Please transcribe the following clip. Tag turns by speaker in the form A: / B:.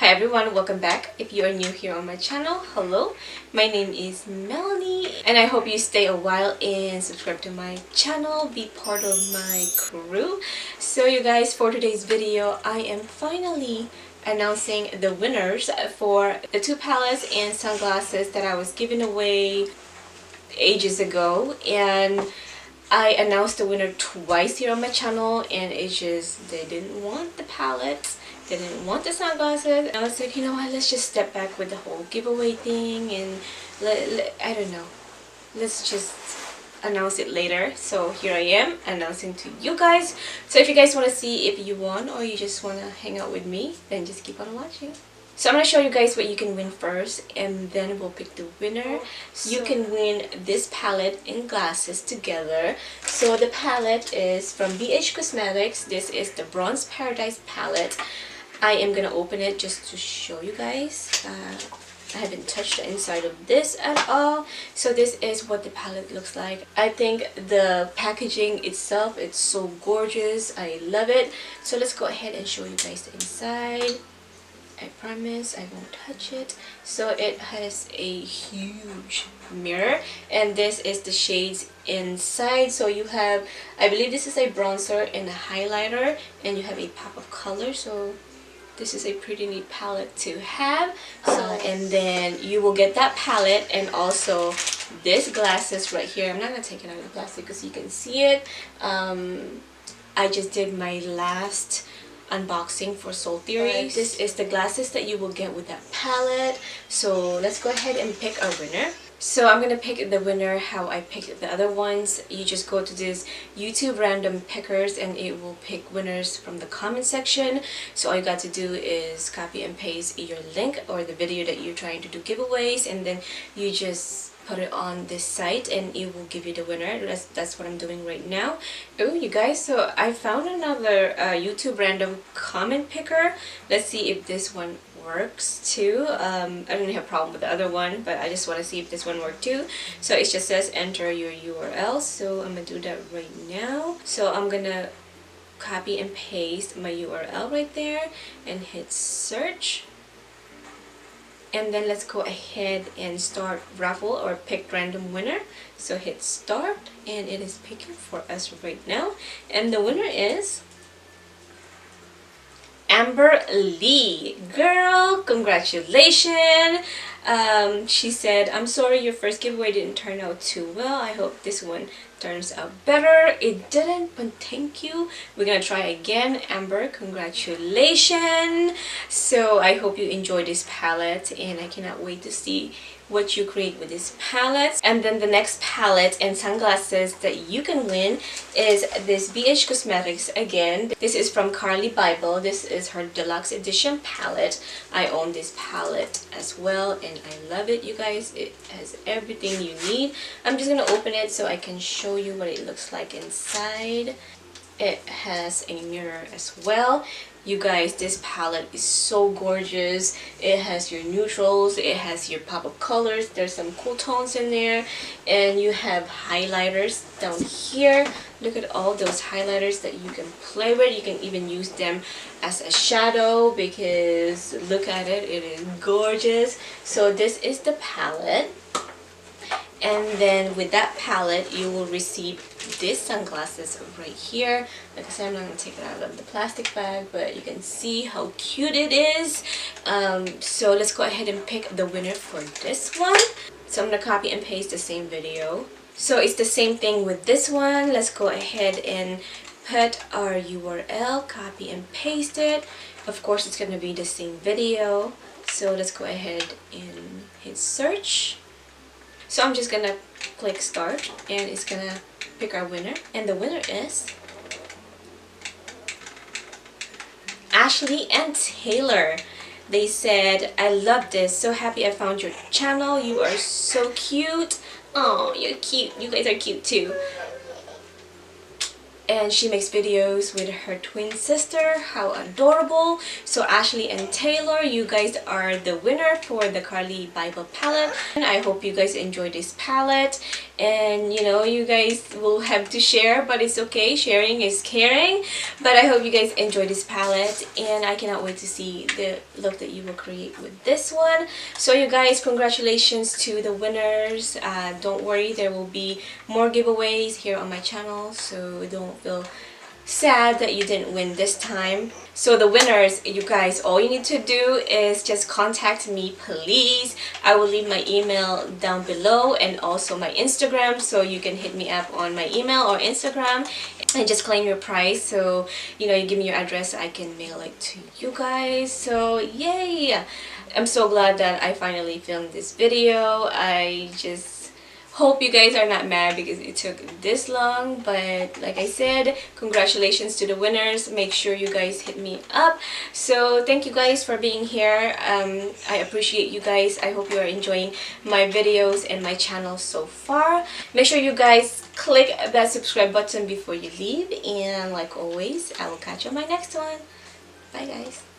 A: Hi everyone, welcome back. If you are new here on my channel, hello. My name is Melanie and I hope you stay a while and subscribe to my channel, be part of my crew. So you guys, for today's video, I am finally announcing the winners for the two palettes and sunglasses that I was giving away ages ago, and I announced the winner twice here on my channel, and it's just they didn't want the palettes, they didn't want the sunglasses. And I was like, you know what, let's just step back with the whole giveaway thing and I don't know, let's just announce it later. So here I am announcing to you guys. So if you guys want to see if you won or you just want to hang out with me, then just keep on watching. So I'm going to show you guys what you can win first, and then we'll pick the winner. You can win this palette and glasses together. So the palette is from BH Cosmetics. This is the Bronze Paradise palette. I am going to open it just to show you guys. I haven't touched the inside of this at all. So this is what the palette looks like. I think the packaging itself, it's so gorgeous. I love it. So let's go ahead and show you guys the inside. I promise I won't touch it. So it has a huge mirror, and this is the shades inside. So you have, I believe this is a bronzer and a highlighter, and you have a pop of color. So this is a pretty neat palette to have. And then you will get that palette and also this glasses right here. I'm not gonna take it out of the plastic because you can see it. I just did my last unboxing for Soul Theory. This is the glasses that you will get with that palette. So let's go ahead and pick our winner. So I'm gonna pick the winner how I picked the other ones. You just go to this YouTube random pickers and it will pick winners from the comment section. So all you got to do is copy and paste your link or the video that you're trying to do giveaways, and then you just put it on this site and it will give you the winner. That's what I'm doing right now. Oh, you guys, so I found another YouTube random comment picker. Let's see if this one works too. I don't have a problem with the other one, but I just want to see if this one worked too. So it just says enter your URL, so I'm gonna do that right now. So I'm gonna copy and paste my URL right there and hit search. And then let's go ahead and start raffle or pick random winner. So hit start and it is picking for us right now. And the winner is Amber Lee. Girl, congratulations. She said, I'm sorry your first giveaway didn't turn out too well. I hope this one turns out better. It didn't, but thank you. We're gonna try again. Amber, congratulations. So I hope you enjoy this palette, and I cannot wait to see what you create with this palette. And then the next palette and sunglasses that you can win is this BH Cosmetics again. This is from Carly Bible. This is her deluxe edition palette. I own this palette as well and I love it, you guys. It has everything you need. I'm just gonna open it so I can show you what it looks like inside. It has a mirror as well. You guys, this palette is so gorgeous. It has your neutrals, it has your pop of colors, there's some cool tones in there, and you have highlighters down here. Look at all those highlighters that you can play with. You can even use them as a shadow because look at it, it is gorgeous. So this is the palette. And then with that palette, you will receive these sunglasses right here. Like I said, I'm not going to take it out of the plastic bag, but you can see how cute it is. So let's go ahead and pick the winner for this one. So I'm going to copy and paste the same video. So it's the same thing with this one. Let's go ahead and put our URL, copy and paste it. Of course, it's going to be the same video. So let's go ahead and hit search. So I'm just gonna click start and it's gonna pick our winner, and the winner is Ashley and Taylor. They said, I love this, so happy I found your channel, you are so cute. Oh, you're cute, you guys are cute too. and she makes videos with her twin sister. How adorable. So Ashley and Taylor, you guys are the winner for the Carly Bible palette, and I hope you guys enjoy this palette. And you know, you guys will have to share, but it's okay, sharing is caring. But I hope you guys enjoy this palette, and I cannot wait to see the look that you will create with this one. So you guys, congratulations to the winners. Don't worry, there will be more giveaways here on my channel, so don't feel sad that you didn't win this time. So the winners, you guys, all you need to do is just contact me, please. I will leave my email down below and also my Instagram, so you can hit me up on my email or Instagram and just claim your prize. So you know, you give me your address, I can mail it to you guys. So yay! I'm so glad that I finally filmed this video. I just hope you guys are not mad because it took this long, but like I said, congratulations to the winners. Make sure you guys hit me up. So thank you guys for being here. I appreciate you guys. I hope you are enjoying my videos and my channel so far. Make sure you guys click that subscribe button before you leave, and like always, I will catch you on my next one. Bye guys.